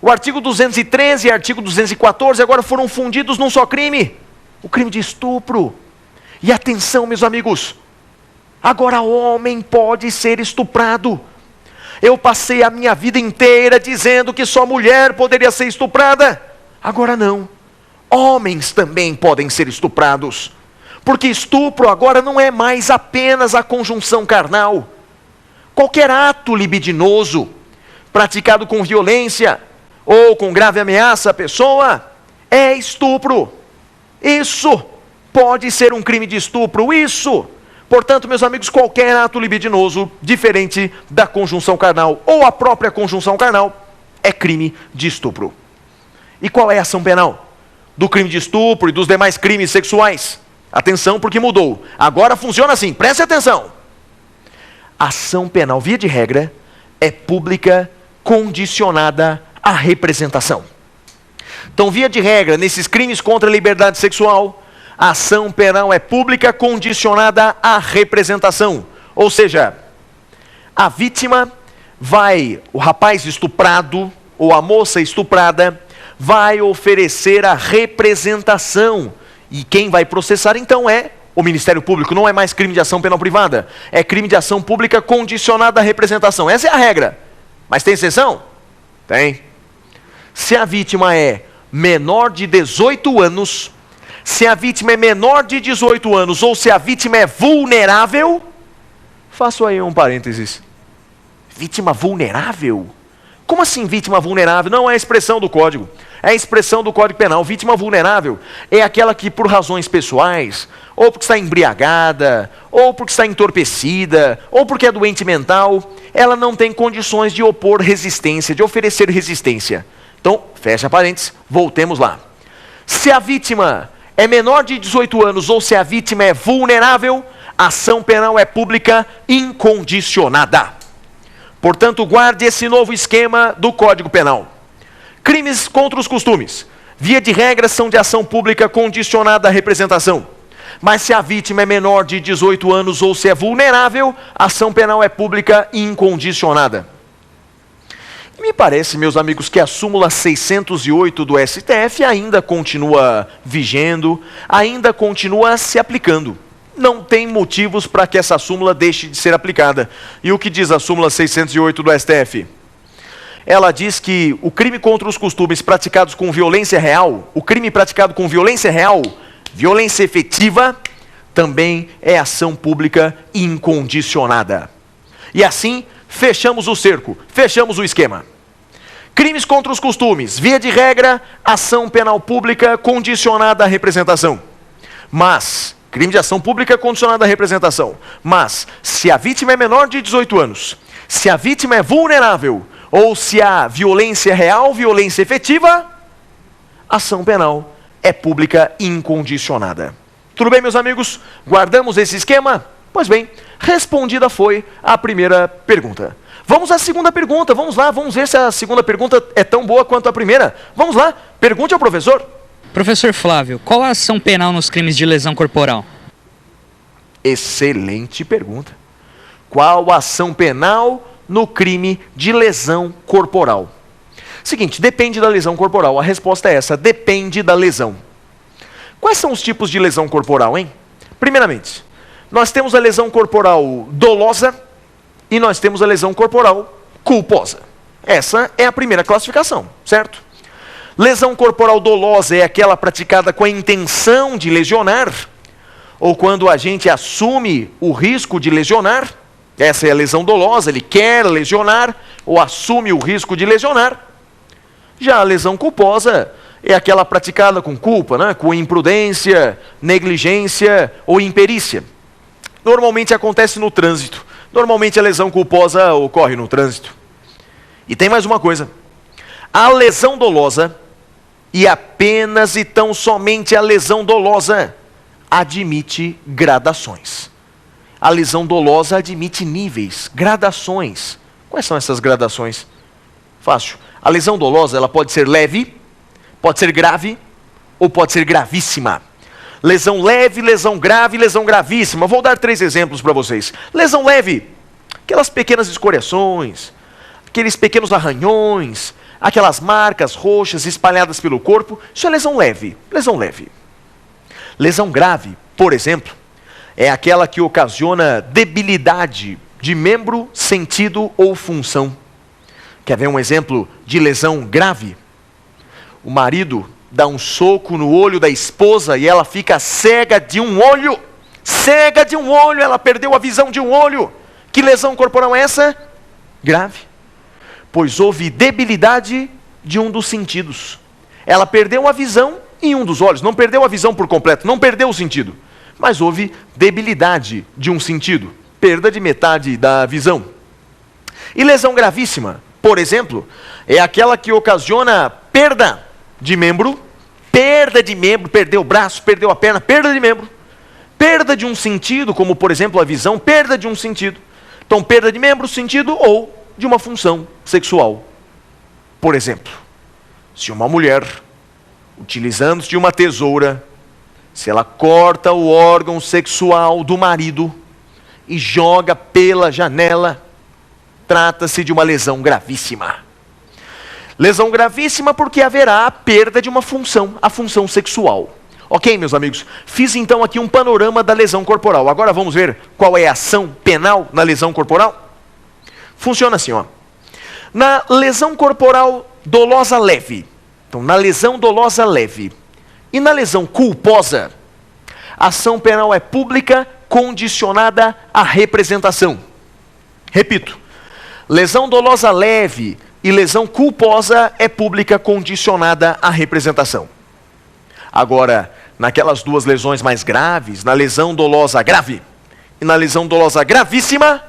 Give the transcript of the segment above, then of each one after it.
O artigo 213 e o artigo 214 agora foram fundidos num só crime. O crime de estupro. E atenção, meus amigos. Agora homem pode ser estuprado. Eu passei a minha vida inteira dizendo que só mulher poderia ser estuprada. Agora não. Homens também podem ser estuprados. Porque estupro agora não é mais apenas a conjunção carnal. Qualquer ato libidinoso, praticado com violência ou com grave ameaça à pessoa, é estupro. Isso pode ser um crime de estupro, isso. Portanto, meus amigos, qualquer ato libidinoso, diferente da conjunção carnal ou a própria conjunção carnal, é crime de estupro. E qual é a ação penal do crime de estupro e dos demais crimes sexuais? Atenção, porque mudou. Agora funciona assim, preste atenção. Ação penal, via de regra, é pública condicionada à representação. Então, via de regra, nesses crimes contra a liberdade sexual, a ação penal é pública condicionada à representação. Ou seja, a vítima vai, o rapaz estuprado ou a moça estuprada, vai oferecer a representação. E quem vai processar então é o Ministério Público. Não é mais crime de ação penal privada. É crime de ação pública condicionada à representação. Essa é a regra. Mas tem exceção? Tem. Se a vítima é menor de 18 anos, se a vítima é menor de 18 anos ou se a vítima é vulnerável, faço aí um parênteses. Vítima vulnerável? Como assim vítima vulnerável? Não é a expressão do Código. É a expressão do Código Penal. Vítima vulnerável é aquela que por razões pessoais, ou porque está embriagada, ou porque está entorpecida, ou porque é doente mental, ela não tem condições de opor resistência, de oferecer resistência. Então, fecha parênteses, voltemos lá. Se a vítima é menor de 18 anos ou se a vítima é vulnerável, a ação penal é pública incondicionada. Portanto, guarde esse novo esquema do Código Penal. Crimes contra os costumes, via de regra, são de ação pública condicionada à representação. Mas se a vítima é menor de 18 anos ou se é vulnerável, a ação penal é pública incondicionada. E me parece, meus amigos, que a súmula 608 do STF ainda continua vigendo, ainda continua se aplicando. Não tem motivos para que essa súmula deixe de ser aplicada. E o que diz a súmula 608 do STF? Ela diz que o crime contra os costumes praticados com violência real, o crime praticado com violência real, violência efetiva, também é ação pública incondicionada. E assim, fechamos o cerco, fechamos o esquema. Crimes contra os costumes, via de regra, ação penal pública condicionada à representação. Mas, crime de ação pública condicionada à representação. Mas, se a vítima é menor de 18 anos, se a vítima é vulnerável, ou se há violência real, violência efetiva, ação penal é pública incondicionada. Tudo bem, meus amigos? Guardamos esse esquema? Pois bem, respondida foi a primeira pergunta. Vamos à segunda pergunta, vamos lá, vamos ver se a segunda pergunta é tão boa quanto a primeira. Vamos lá, pergunte ao professor. Professor Flávio, qual a ação penal nos crimes de lesão corporal? Excelente pergunta. Qual a ação penal no crime de lesão corporal? Seguinte, depende da lesão corporal. A resposta é essa, depende da lesão. Quais são os tipos de lesão corporal, hein? Primeiramente, nós temos a lesão corporal dolosa e nós temos a lesão corporal culposa. Essa é a primeira classificação, certo? Lesão corporal dolosa é aquela praticada com a intenção de lesionar, ou quando a gente assume o risco de lesionar. Essa é a lesão dolosa, ele quer lesionar ou assume o risco de lesionar. Já a lesão culposa é aquela praticada com culpa, né? Com imprudência, negligência ou imperícia. Normalmente acontece no trânsito. Normalmente a lesão culposa ocorre no trânsito. E tem mais uma coisa. A lesão dolosa, e apenas e tão somente a lesão dolosa, admite gradações. A lesão dolosa admite níveis, gradações. Quais são essas gradações? Fácil. A lesão dolosa, ela pode ser leve, pode ser grave ou pode ser gravíssima. Lesão leve, lesão grave, lesão gravíssima. Vou dar 3 exemplos para vocês. Lesão leve, aquelas pequenas escoriações, aqueles pequenos arranhões, aquelas marcas roxas espalhadas pelo corpo, isso é lesão leve, lesão leve. Lesão grave, por exemplo, é aquela que ocasiona debilidade de membro, sentido ou função. Quer ver um exemplo de lesão grave? O marido dá um soco no olho da esposa e ela fica cega de um olho. Cega de um olho, ela perdeu a visão de um olho. Que lesão corporal é essa? Grave. Pois houve debilidade de um dos sentidos. Ela perdeu a visão em um dos olhos, não perdeu a visão por completo, não perdeu o sentido. Mas houve debilidade de um sentido, perda de metade da visão. E lesão gravíssima, por exemplo, é aquela que ocasiona perda de membro, perdeu o braço, perdeu a perna, perda de membro, perda de um sentido, como por exemplo a visão, perda de um sentido. Então, perda de membro, sentido ou de uma função sexual. Por exemplo, se uma mulher, utilizando-se de uma tesoura, se ela corta o órgão sexual do marido e joga pela janela, trata-se de uma lesão gravíssima. Lesão gravíssima porque haverá a perda de uma função, a função sexual. Ok, meus amigos? Fiz então aqui um panorama da lesão corporal. Agora vamos ver qual é a ação penal na lesão corporal? Funciona assim, ó. Na lesão corporal dolosa leve, então na lesão dolosa leve e na lesão culposa, a ação penal é pública condicionada à representação. Repito, lesão dolosa leve e lesão culposa é pública condicionada à representação. Agora, naquelas duas lesões mais graves, na lesão dolosa grave e na lesão dolosa gravíssima,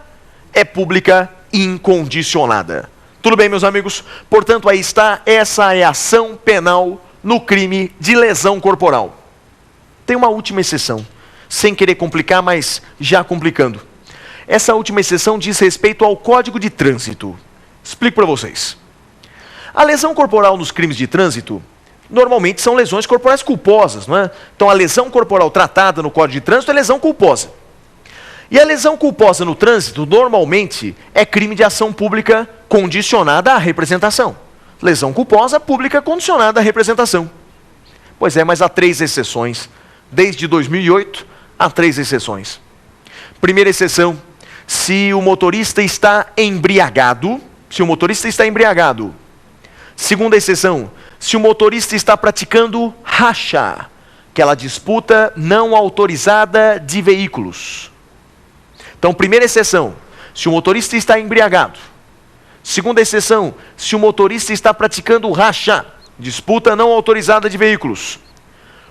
é pública incondicionada. Tudo bem, meus amigos? Portanto, aí está, essa é a ação penal no crime de lesão corporal. Tem uma última exceção, sem querer complicar, mas já complicando. Essa última exceção diz respeito ao Código de Trânsito. Explico para vocês. A lesão corporal nos crimes de trânsito, normalmente são lesões corporais culposas, não é? Então a lesão corporal tratada no Código de Trânsito é lesão culposa. E a lesão culposa no trânsito, normalmente, é crime de ação pública condicionada à representação. Lesão culposa pública condicionada à representação. Pois é, mas há 3 exceções. Desde 2008, há 3 exceções. Primeira exceção, se o motorista está embriagado. Segunda exceção, se o motorista está praticando racha, aquela disputa não autorizada de veículos. Então, primeira exceção, se o motorista está embriagado. Segunda exceção, se o motorista está praticando racha, disputa não autorizada de veículos.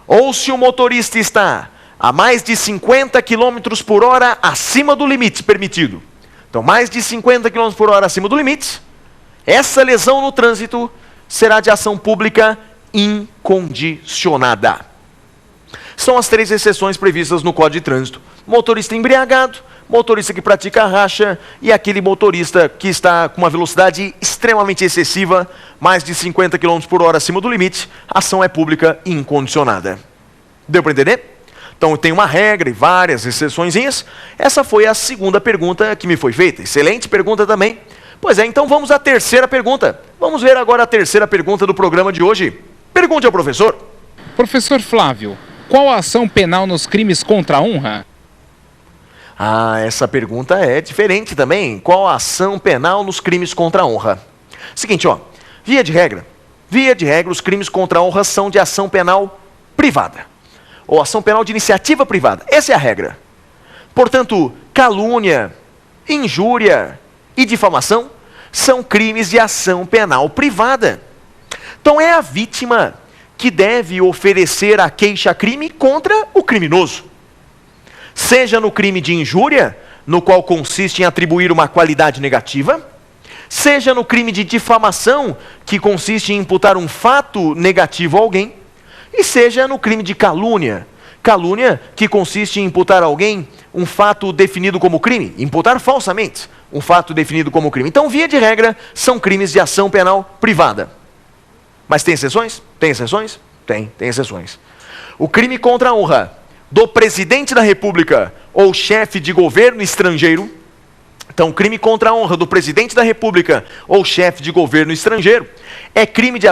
Ou se o motorista está a mais de 50 km por hora acima do limite permitido. Então, mais de 50 km por hora acima do limite, essa lesão no trânsito será de ação pública incondicionada. São as 3 exceções previstas no Código de Trânsito. Motorista embriagado, motorista que pratica racha e aquele motorista que está com uma velocidade extremamente excessiva, mais de 50 km por hora acima do limite, a ação é pública incondicionada. Deu para entender? Então tem uma regra e várias exceçõezinhas. Essa foi a segunda pergunta que me foi feita. Excelente pergunta também. Pois é, então vamos à terceira pergunta. Vamos ver agora a terceira pergunta do programa de hoje. Pergunte ao professor. Professor Flávio, qual a ação penal nos crimes contra a honra? Ah, essa pergunta é diferente também. Qual a ação penal nos crimes contra a honra? Seguinte, ó, via de regra, os crimes contra a honra são de ação penal privada. Ou ação penal de iniciativa privada. Essa é a regra. Portanto, calúnia, injúria e difamação são crimes de ação penal privada. Então é a vítima que deve oferecer a queixa-crime contra o criminoso. Seja no crime de injúria, no qual consiste em atribuir uma qualidade negativa, seja no crime de difamação, que consiste em imputar um fato negativo a alguém, e seja no crime de calúnia, que consiste em imputar a alguém um fato definido como crime, imputar falsamente um fato definido como crime. Então, via de regra, são crimes de ação penal privada. Mas tem exceções? Tem exceções? Tem exceções. O crime contra a honra do presidente da República ou chefe de governo estrangeiro Então, crime contra a honra do presidente da República ou chefe de governo estrangeiro é crime de